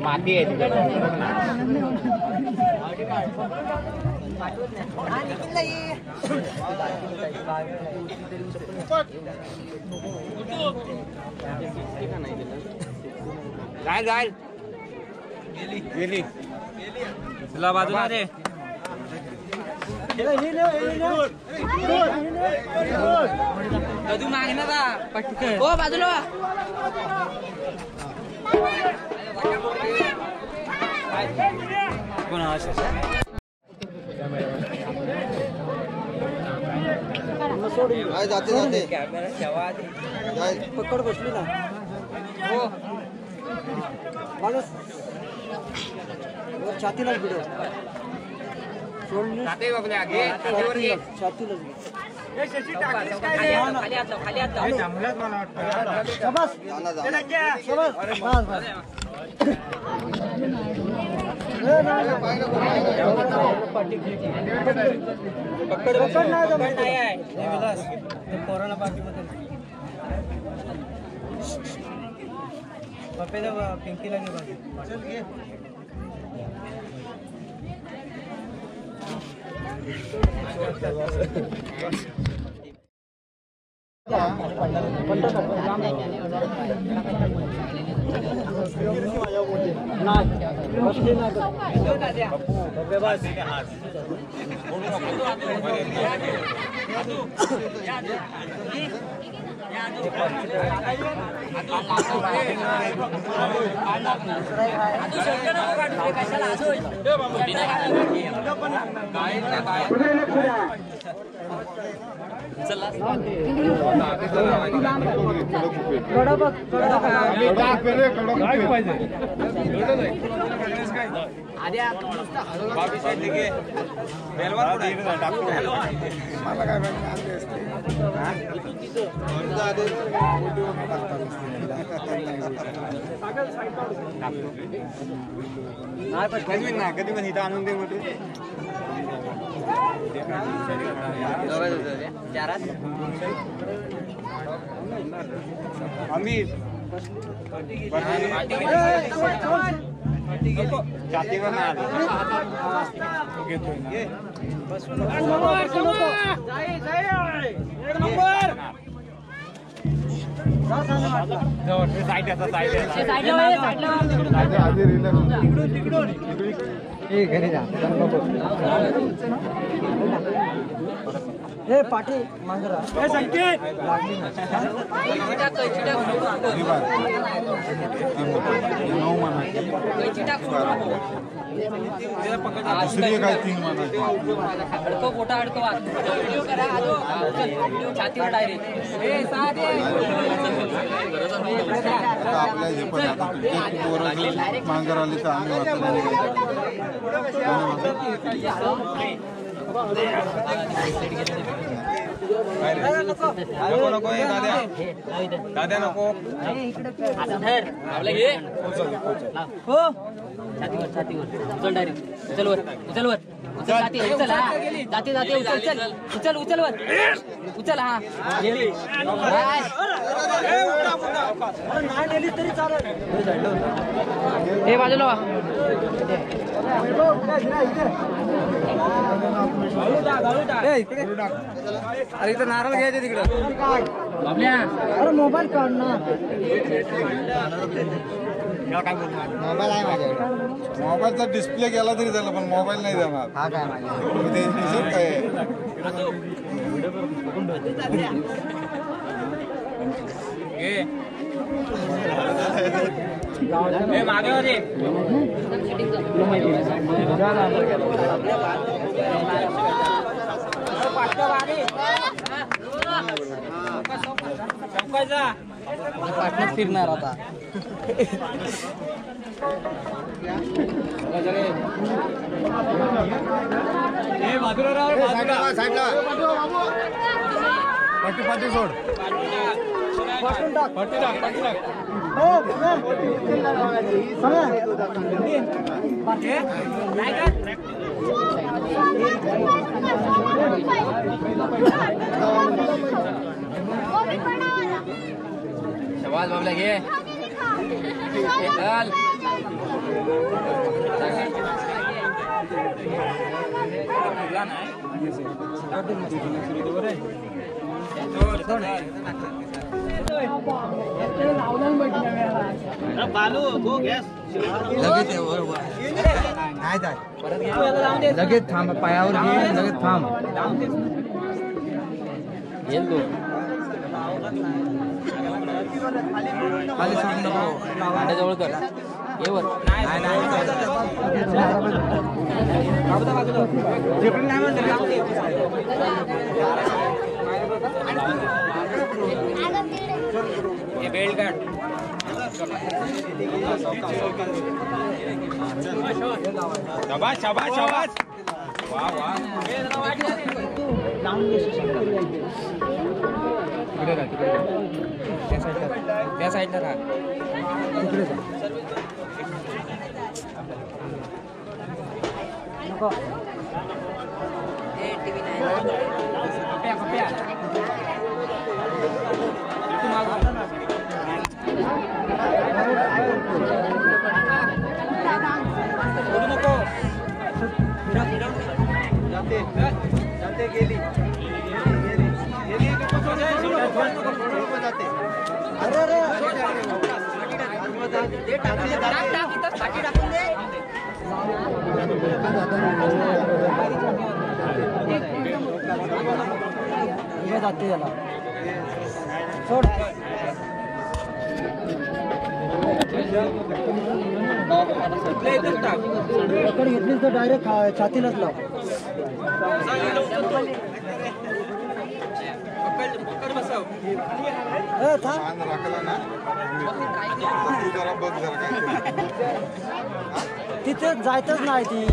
माती आहे जाईल गेली तुला बाजूला रे मागणार पटकन हो बाजूला कोण जाते जाते पकड बसली ना हो माणूस छातीलाच भिडव सोडली छातीलाच कोरोना पार्टीमध्ये पिंकीला घे कधी पण इथं आणून दे म्हटलं अमीर जातीवर हे पाठी मांजरा हे संकेत लागली ना दुसरी काय 3 माना अडको फोटा अडको व्हिडिओ करा आजो छातीवर डायरेक्ट हे साधे आपल्या जे पण आता क्रिकेट मांजर आली तर आम्ही नको नको दाद्या नको हो छातीवर उचल डायरेक्ट उचल वर जाते उचल हा जाते उचल वर उचल हा गेली नाही गेली तरी चालेल हे बाजूला अरे इथं नारळ घ्यायचे तिकडं अरे मोबाईल काढ ना मोबाईल आहे माझ्याकडे मोबाईलचा डिस्प्ले गेला तरी झाला पण मोबाईल नाही जाणार हा काय काय मागे पार्टनर फिरणार आता पाठी सोड पाठी टाक शबाज बाबला घे चल बालू गो गॅस लगेच लगेच थांब पायावर घे लगेच थांब येईल तू खाली सोडू नको जवळ कर ये वर बेल्ट काढ शाबाश शाबाश शाबाश वा वा त्या साईडला राहा जाते गेली जाते याला सोड घेतलीस तर डायरेक्ट छातीलाच लाव तिथे जायचंच नाही ती